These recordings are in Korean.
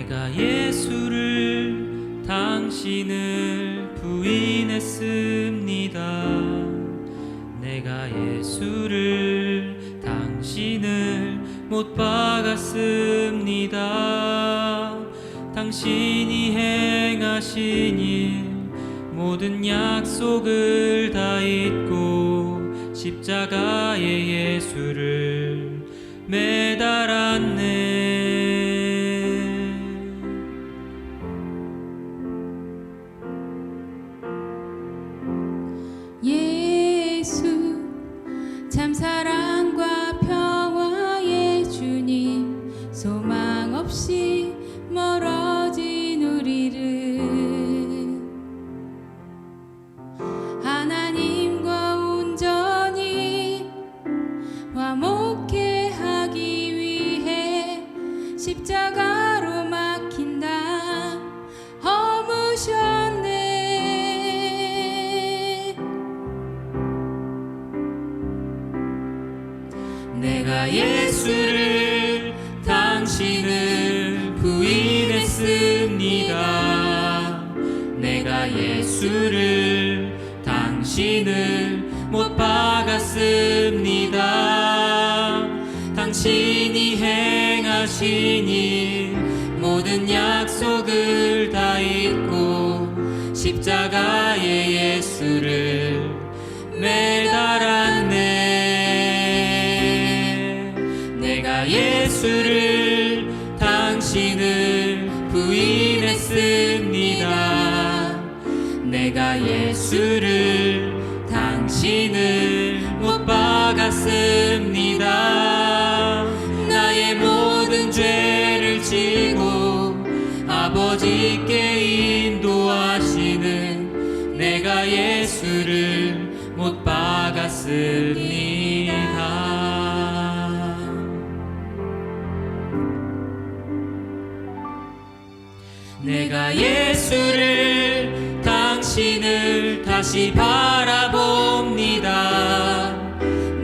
내가 예수를 당신을 부인했습니다. 내가 예수를 당신을 못 박았습니다. 당신이 행하신 일 모든 약속을 다 잊고 십자가에 예수를 매달았네. 예수 참 사랑과 평화의 주님, 소망 없이 멀어진 우리를 하나님과 온전히 화목해 하기 위해 십자가로 막힌다 허무셨네. 내가 예수를 당신을 부인했습니다. 내가 예수를 당신을 못 박았습니다. 당신이 행하신 일 모든 약속을 다 잊고 십자가에 예수를 매달았네. 내가 예수를 당신을 부인했습니다. 내가 예수를 당신을 못 박았습니다. 나의 모든 죄를 지고 아버지께 인도하시는 내가 예수를 못 박았습니다. 내가 예수를 당신을 다시 바라봅니다.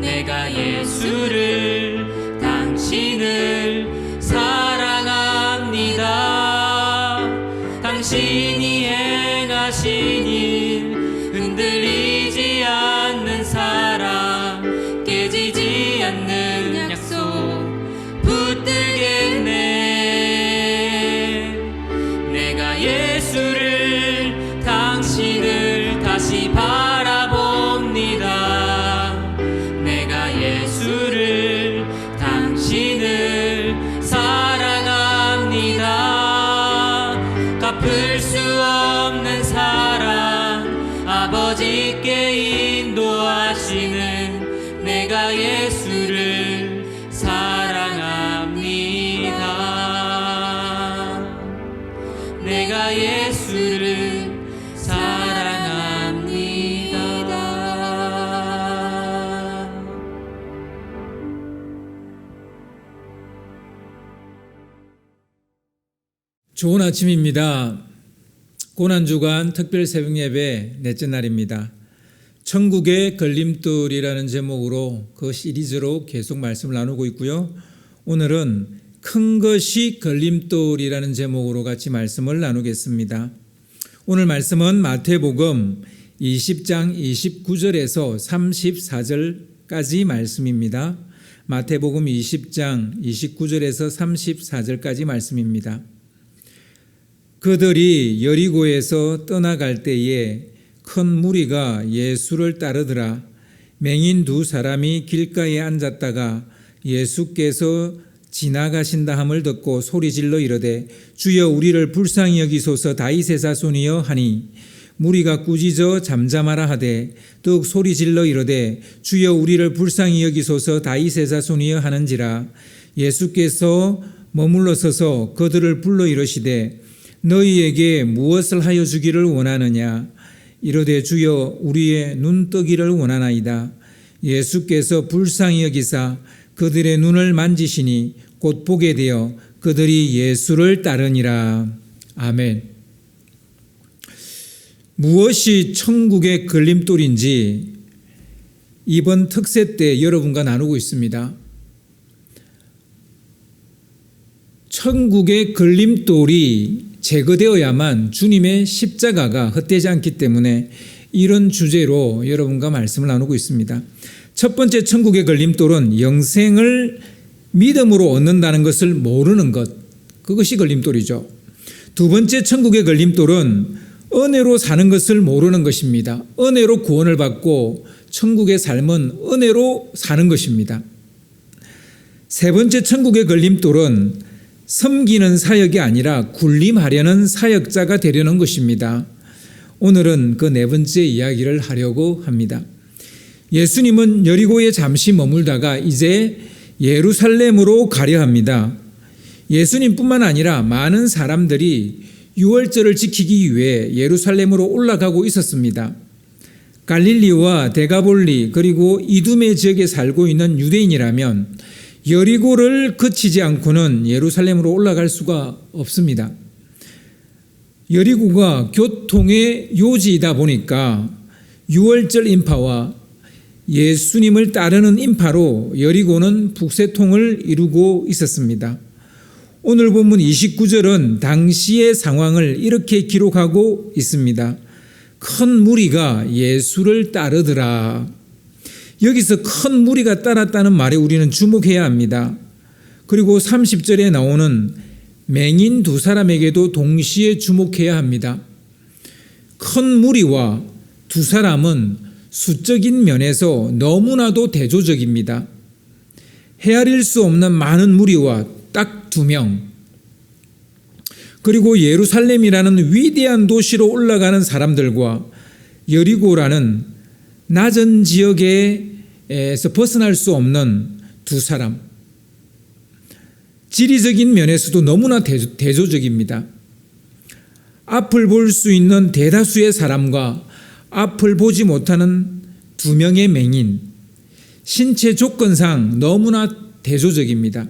내가 예수를 당신을 사랑합니다. 당신이 행하신 일 흔들리지 않는 사랑, 깨지지 않는 약속 붙들겠네. 내가 예수를 당신을 다시 바라봅니다. 내가 예수를 당신을 사랑합니다. 갚을 수 없는 사랑, 아버지께 인도하시는 내가 예수를 사랑합니다. 내가 예수를 사랑합니다. 좋은 아침입니다. 고난주간 특별 새벽 예배 넷째 날입니다. 천국의 걸림돌이라는 제목으로 그 시리즈로 계속 말씀을 나누고 있고요. 오늘은 큰 것이 걸림돌이라는 제목으로 같이 말씀을 나누겠습니다. 오늘 말씀은 마태복음 20장 29절에서 34절까지 말씀입니다. 마태복음 20장 29절에서 34절까지 말씀입니다. 그들이 여리고에서 떠나갈 때에 큰 무리가 예수를 따르더라. 맹인 두 사람이 길가에 앉았다가 예수께서 지나가신다 함을 듣고 소리질러 이르되 주여 우리를 불쌍히 여기소서 다윗의 자손이여 하니 무리가 꾸짖어 잠잠하라 하되 더욱 소리질러 이르되 주여 우리를 불쌍히 여기소서 다윗의 자손이여 하는지라. 예수께서 머물러 서서 그들을 불러 이르시되 너희에게 무엇을 하여 주기를 원하느냐. 이르되 주여 우리의 눈 뜨기를 원하나이다. 예수께서 불쌍히 여기사 그들의 눈을 만지시니 곧 보게 되어 그들이 예수를 따르니라. 아멘. 무엇이 천국의 걸림돌인지 이번 특세 때 여러분과 나누고 있습니다. 천국의 걸림돌이 제거되어야만 주님의 십자가가 헛되지 않기 때문에 이런 주제로 여러분과 말씀을 나누고 있습니다. 첫 번째 천국의 걸림돌은 영생을 믿음으로 얻는다는 것을 모르는 것, 그것이 걸림돌이죠. 두 번째 천국의 걸림돌은 은혜로 사는 것을 모르는 것입니다. 은혜로 구원을 받고 천국의 삶은 은혜로 사는 것입니다. 세 번째 천국의 걸림돌은 섬기는 사역이 아니라 군림하려는 사역자가 되려는 것입니다. 오늘은 그 네 번째 이야기를 하려고 합니다. 예수님은 여리고에 잠시 머물다가 이제 예루살렘으로 가려 합니다. 예수님뿐만 아니라 많은 사람들이 유월절을 지키기 위해 예루살렘으로 올라가고 있었습니다. 갈릴리와 데가볼리 그리고 이두메 지역에 살고 있는 유대인이라면 여리고를 거치지 않고는 예루살렘으로 올라갈 수가 없습니다. 여리고가 교통의 요지이다 보니까 유월절 인파와 예수님을 따르는 인파로 여리고는 북새통을 이루고 있었습니다. 오늘 본문 29절은 당시의 상황을 이렇게 기록하고 있습니다. 큰 무리가 예수를 따르더라. 여기서 큰 무리가 따랐다는 말에 우리는 주목해야 합니다. 그리고 30절에 나오는 맹인 두 사람에게도 동시에 주목해야 합니다. 큰 무리와 두 사람은 수적인 면에서 너무나도 대조적입니다. 헤아릴 수 없는 많은 무리와 딱 2명, 그리고 예루살렘이라는 위대한 도시로 올라가는 사람들과 여리고라는 낮은 지역에서 벗어날 수 없는 두 사람, 지리적인 면에서도 너무나 대조적입니다. 앞을 볼 수 있는 대다수의 사람과 앞을 보지 못하는 2명의 맹인, 신체 조건상 너무나 대조적입니다.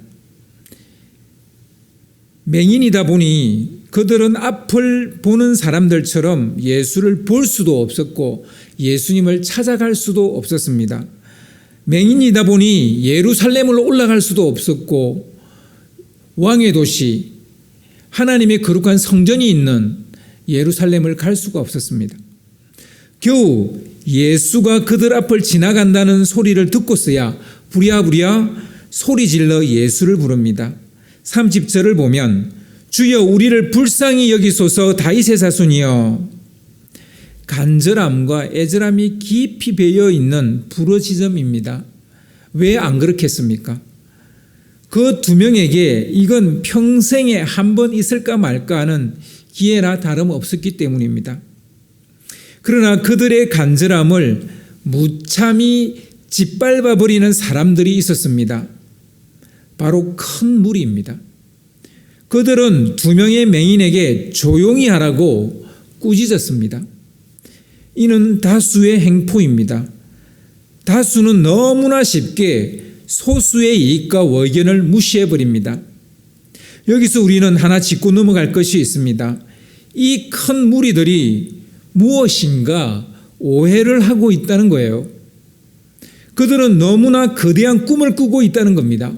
맹인이다 보니 그들은 앞을 보는 사람들처럼 예수를 볼 수도 없었고 예수님을 찾아갈 수도 없었습니다. 맹인이다 보니 예루살렘으로 올라갈 수도 없었고 왕의 도시, 하나님의 거룩한 성전이 있는 예루살렘을 갈 수가 없었습니다. 겨우 예수가 그들 앞을 지나간다는 소리를 듣고서야 부랴부랴 소리질러 예수를 부릅니다. 30절을 보면 주여 우리를 불쌍히 여기소서 다윗의 자손이여. 간절함과 애절함이 깊이 배어 있는 부르짖음입니다. 왜 안 그렇겠습니까? 그 2명에게 이건 평생에 한 번 있을까 말까 하는 기회나 다름없었기 때문입니다. 그러나 그들의 간절함을 무참히 짓밟아 버리는 사람들이 있었습니다. 바로 큰 무리입니다. 그들은 2명의 맹인에게 조용히 하라고 꾸짖었습니다. 이는 다수의 행포입니다. 다수는 너무나 쉽게 소수의 이익과 의견을 무시해버립니다. 여기서 우리는 하나 짚고 넘어갈 것이 있습니다. 이 큰 무리들이 무엇인가 오해를 하고 있다는 거예요. 그들은 너무나 거대한 꿈을 꾸고 있다는 겁니다.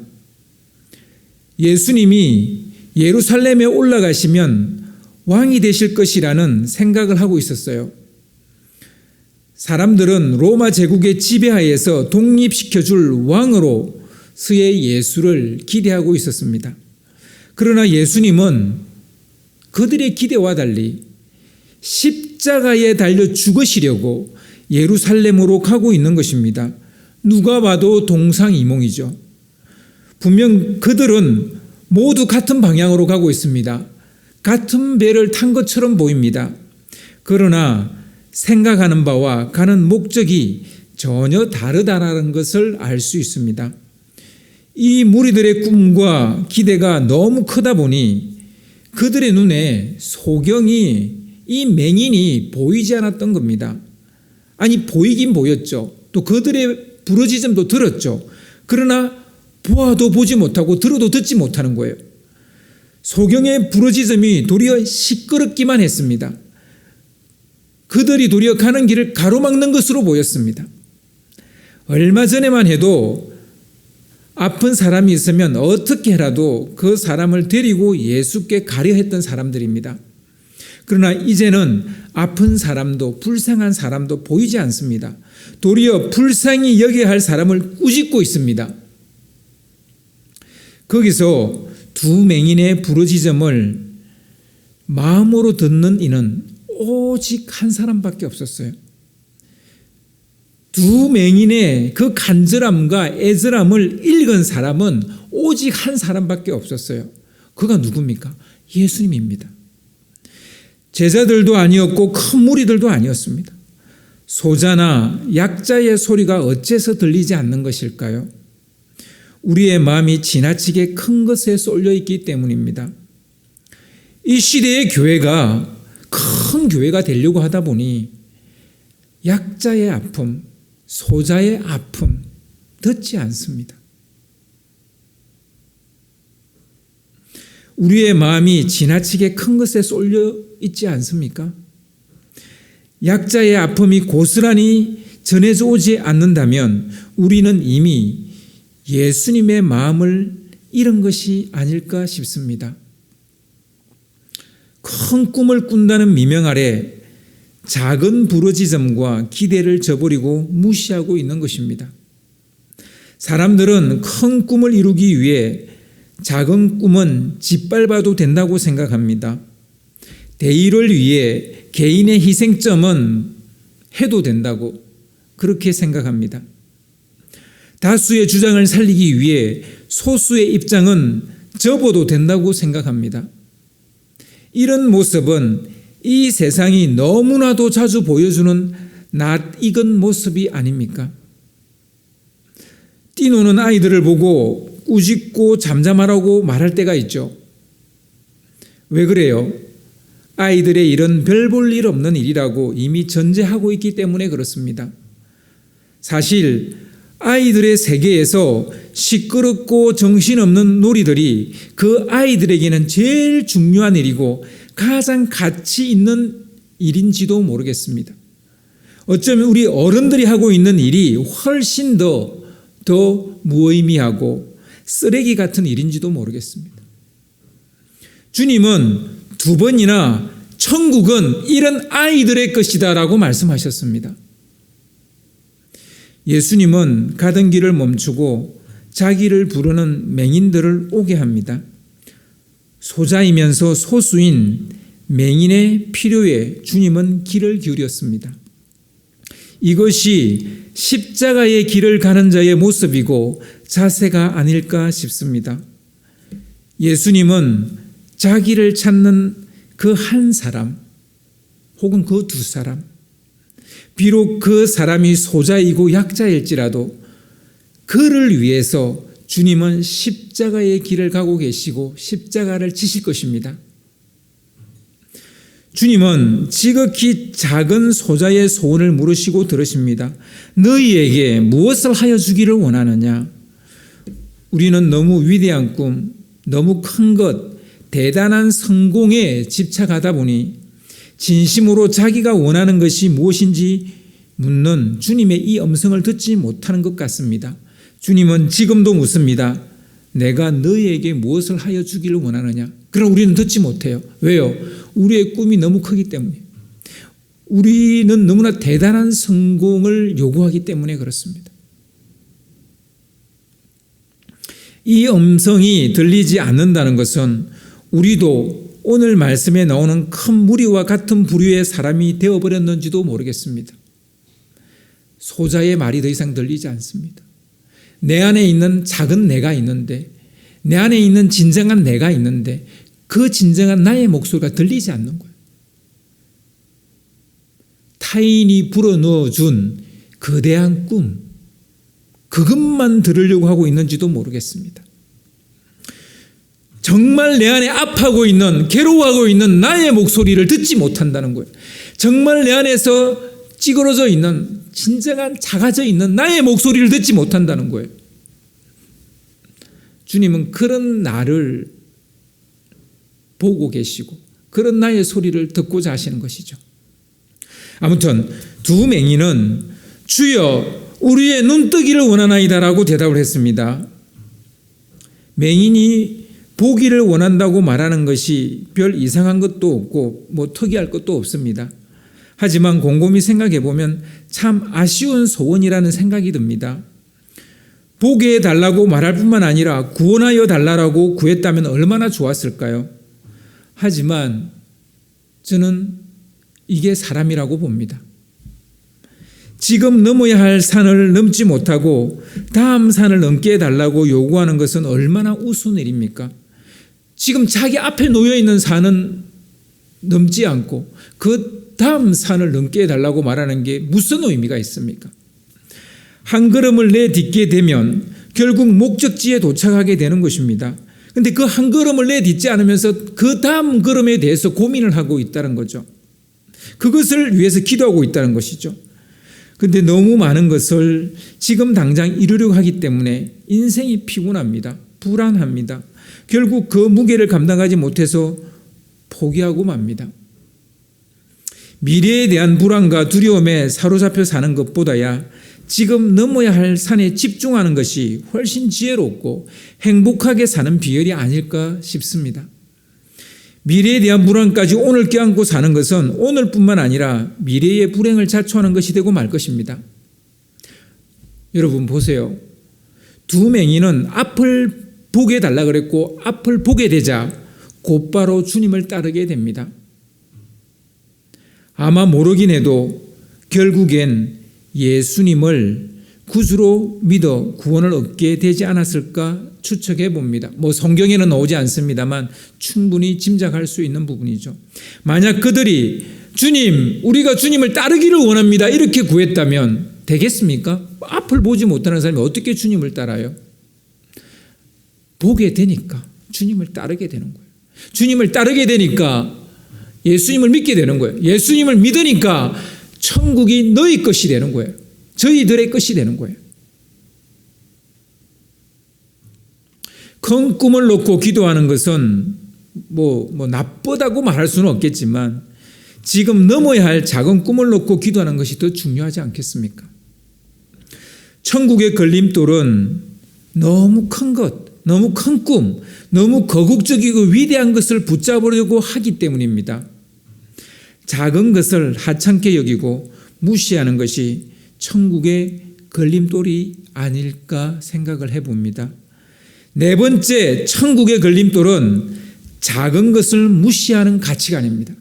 예수님이 예루살렘에 올라가시면 왕이 되실 것이라는 생각을 하고 있었어요. 사람들은 로마 제국의 지배하에서 독립시켜줄 왕으로서의 예수를 기대하고 있었습니다. 그러나 예수님은 그들의 기대와 달리 십자가에 달려 죽으시려고 예루살렘으로 가고 있는 것입니다. 누가 봐도 동상이몽이죠. 분명 그들은 모두 같은 방향으로 가고 있습니다. 같은 배를 탄 것처럼 보입니다. 그러나 생각하는 바와 가는 목적이 전혀 다르다는 것을 알 수 있습니다. 이 무리들의 꿈과 기대가 너무 크다 보니 그들의 눈에 소경이, 이 맹인이 보이지 않았던 겁니다. 아니, 보이긴 보였죠. 또 그들의 부르짖음도 들었죠. 그러나 보아도 보지 못하고 들어도 듣지 못하는 거예요. 소경의 부르짖음이 도리어 시끄럽기만 했습니다. 그들이 도리어 가는 길을 가로막는 것으로 보였습니다. 얼마 전에만 해도 아픈 사람이 있으면 어떻게 해라도 그 사람을 데리고 예수께 가려 했던 사람들입니다. 그러나 이제는 아픈 사람도 불쌍한 사람도 보이지 않습니다. 도리어 불쌍히 여겨야 할 사람을 꾸짖고 있습니다. 거기서 두 맹인의 부르짖음을 마음으로 듣는 이는 오직 한 사람밖에 없었어요. 두 맹인의 그 간절함과 애절함을 읽은 사람은 오직 한 사람밖에 없었어요. 그가 누굽니까? 예수님입니다. 제자들도 아니었고 큰 무리들도 아니었습니다. 소자나 약자의 소리가 어째서 들리지 않는 것일까요? 우리의 마음이 지나치게 큰 것에 쏠려 있기 때문입니다. 이 시대의 교회가 큰 교회가 되려고 하다 보니 약자의 아픔, 소자의 아픔 듣지 않습니다. 우리의 마음이 지나치게 큰 것에 쏠려 있지 않습니까? 약자의 아픔이 고스란히 전해져 오지 않는다면 우리는 이미 예수님의 마음을 잃은 것이 아닐까 싶습니다. 큰 꿈을 꾼다는 미명 아래 작은 부르짖음과 기대를 저버리고 무시하고 있는 것입니다. 사람들은 큰 꿈을 이루기 위해 작은 꿈은 짓밟아도 된다고 생각합니다. 대의를 위해 개인의 희생점은 해도 된다고 그렇게 생각합니다. 다수의 주장을 살리기 위해 소수의 입장은 접어도 된다고 생각합니다. 이런 모습은 이 세상이 너무나도 자주 보여주는 낯익은 모습이 아닙니까? 뛰노는 아이들을 보고 꾸짖고 잠잠하라고 말할 때가 있죠. 왜 그래요? 아이들의 일은 별 볼 일 없는 일이라고 이미 전제하고 있기 때문에 그렇습니다. 사실 아이들의 세계에서 시끄럽고 정신없는 놀이들이 그 아이들에게는 제일 중요한 일이고 가장 가치 있는 일인지도 모르겠습니다. 어쩌면 우리 어른들이 하고 있는 일이 훨씬 더 무의미하고 쓰레기 같은 일인지도 모르겠습니다. 주님은 두 번이나 천국은 이런 아이들의 것이다 라고 말씀하셨습니다. 예수님은 가던 길을 멈추고 자기를 부르는 맹인들을 오게 합니다. 소자이면서 소수인 맹인의 필요에 주님은 귀를 기울였습니다. 이것이 십자가의 길을 가는 자의 모습이고 자세가 아닐까 싶습니다. 예수님은 자기를 찾는 그 한 사람 혹은 그 두 사람, 비록 그 사람이 소자이고 약자일지라도 그를 위해서 주님은 십자가의 길을 가고 계시고 십자가를 지실 것입니다. 주님은 지극히 작은 소자의 소원을 물으시고 들으십니다. 너희에게 무엇을 하여 주기를 원하느냐? 우리는 너무 위대한 꿈, 너무 큰 것, 대단한 성공에 집착하다 보니 진심으로 자기가 원하는 것이 무엇인지 묻는 주님의 이 음성을 듣지 못하는 것 같습니다. 주님은 지금도 묻습니다. 내가 너희에게 무엇을 하여 주기를 원하느냐? 그럼 우리는 듣지 못해요. 왜요? 우리의 꿈이 너무 크기 때문에. 우리는 너무나 대단한 성공을 요구하기 때문에 그렇습니다. 이 음성이 들리지 않는다는 것은 우리도 오늘 말씀에 나오는 큰 무리와 같은 부류의 사람이 되어버렸는지도 모르겠습니다. 소자의 말이 더 이상 들리지 않습니다. 내 안에 있는 작은 내가 있는데, 내 안에 있는 진정한 내가 있는데 그 진정한 나의 목소리가 들리지 않는 거예요. 타인이 불어넣어준 거대한 꿈, 그것만 들으려고 하고 있는지도 모르겠습니다. 정말 내 안에 아파하고 있는, 괴로워하고 있는 나의 목소리를 듣지 못한다는 거예요. 정말 내 안에서 찌그러져 있는, 진정한 작아져 있는 나의 목소리를 듣지 못한다는 거예요. 주님은 그런 나를 보고 계시고 그런 나의 소리를 듣고자 하시는 것이죠. 아무튼 두 맹인은 주여 우리의 눈뜨기를 원하나이다라고 대답을 했습니다. 맹인이 보기를 원한다고 말하는 것이 별 이상한 것도 없고 특이할 것도 없습니다. 하지만 곰곰이 생각해 보면 참 아쉬운 소원이라는 생각이 듭니다. 보게 해달라고 말할 뿐만 아니라 구원하여 달라고 구했다면 얼마나 좋았을까요? 하지만 저는 이게 사람이라고 봅니다. 지금 넘어야 할 산을 넘지 못하고 다음 산을 넘게 해달라고 요구하는 것은 얼마나 우스운 일입니까? 지금 자기 앞에 놓여있는 산은 넘지 않고 그 다음 산을 넘게 해달라고 말하는 게 무슨 의미가 있습니까? 한 걸음을 내딛게 되면 결국 목적지에 도착하게 되는 것입니다. 그런데 그 한 걸음을 내딛지 않으면서 그 다음 걸음에 대해서 고민을 하고 있다는 거죠. 그것을 위해서 기도하고 있다는 것이죠. 그런데 너무 많은 것을 지금 당장 이루려고 하기 때문에 인생이 피곤합니다. 불안합니다. 결국 그 무게를 감당하지 못해서 포기하고 맙니다. 미래에 대한 불안과 두려움에 사로잡혀 사는 것보다야 지금 넘어야 할 산에 집중하는 것이 훨씬 지혜롭고 행복하게 사는 비결이 아닐까 싶습니다. 미래에 대한 불안까지 오늘 껴안고 사는 것은 오늘뿐만 아니라 미래의 불행을 자초하는 것이 되고 말 것입니다. 여러분 보세요. 두 맹인은 앞을 보게 달라 그랬고 앞을 보게 되자 곧바로 주님을 따르게 됩니다. 아마 모르긴 해도 결국엔 예수님을 구주로 믿어 구원을 얻게 되지 않았을까 추측해 봅니다. 성경에는 나오지 않습니다만 충분히 짐작할 수 있는 부분이죠. 만약 그들이 주님, 우리가 주님을 따르기를 원합니다. 이렇게 구했다면 되겠습니까? 앞을 보지 못하는 사람이 어떻게 주님을 따라요? 보게 되니까 주님을 따르게 되는 거예요. 주님을 따르게 되니까 예수님을 믿게 되는 거예요. 예수님을 믿으니까 천국이 너희 것이 되는 거예요. 저희들의 것이 되는 거예요. 큰 꿈을 놓고 기도하는 것은 나쁘다고 말할 수는 없겠지만 지금 넘어야 할 작은 꿈을 놓고 기도하는 것이 더 중요하지 않겠습니까? 천국의 걸림돌은 너무 큰 것, 너무 큰 꿈, 너무 거국적이고 위대한 것을 붙잡으려고 하기 때문입니다. 작은 것을 하찮게 여기고 무시하는 것이 천국의 걸림돌이 아닐까 생각을 해봅니다. 네 번째, 천국의 걸림돌은 작은 것을 무시하는 가치관입니다.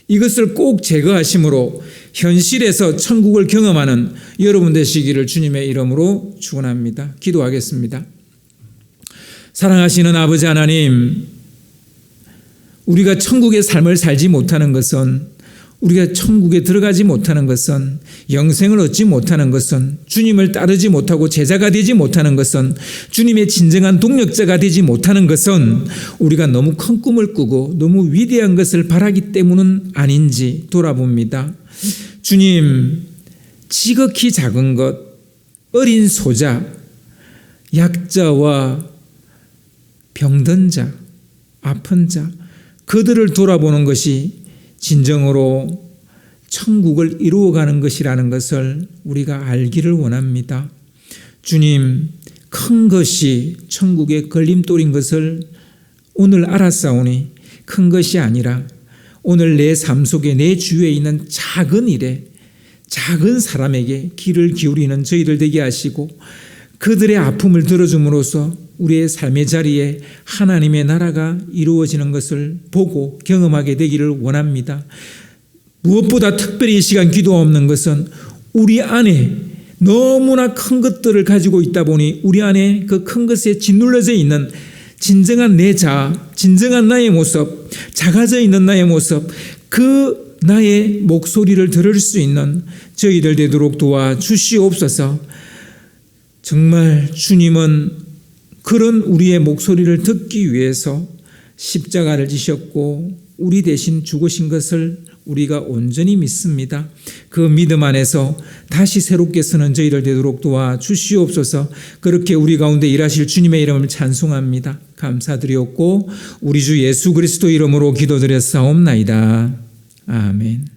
이것을 꼭 제거하심으로 현실에서 천국을 경험하는 여러분 되시기를 주님의 이름으로 축원합니다. 기도하겠습니다. 사랑하시는 아버지 하나님, 우리가 천국의 삶을 살지 못하는 것은, 우리가 천국에 들어가지 못하는 것은, 영생을 얻지 못하는 것은, 주님을 따르지 못하고 제자가 되지 못하는 것은, 주님의 진정한 동력자가 되지 못하는 것은 우리가 너무 큰 꿈을 꾸고 너무 위대한 것을 바라기 때문은 아닌지 돌아봅니다. 주님, 지극히 작은 것, 어린 소자, 약자와 병든 자, 아픈 자, 그들을 돌아보는 것이 진정으로 천국을 이루어가는 것이라는 것을 우리가 알기를 원합니다. 주님, 큰 것이 천국의 걸림돌인 것을 오늘 알았사오니 큰 것이 아니라 오늘 내 삶 속에 내 주위에 있는 작은 일에, 작은 사람에게 귀를 기울이는 저희들 되게 하시고 그들의 아픔을 들어줌으로써 우리의 삶의 자리에 하나님의 나라가 이루어지는 것을 보고 경험하게 되기를 원합니다. 무엇보다 특별히 이 시간 기도 없는 것은 우리 안에 너무나 큰 것들을 가지고 있다 보니 우리 안에 그 큰 것에 짓눌러져 있는 진정한 내 자아, 진정한 나의 모습, 작아져 있는 나의 모습, 그 나의 목소리를 들을 수 있는 저희들 되도록 도와주시옵소서. 정말 주님은 그런 우리의 목소리를 듣기 위해서 십자가를 지셨고 우리 대신 죽으신 것을 우리가 온전히 믿습니다. 그 믿음 안에서 다시 새롭게 서는 저희들 되도록 도와주시옵소서. 그렇게 우리 가운데 일하실 주님의 이름을 찬송합니다. 감사드리옵고 우리 주 예수 그리스도 이름으로 기도드렸사옵나이다. 아멘.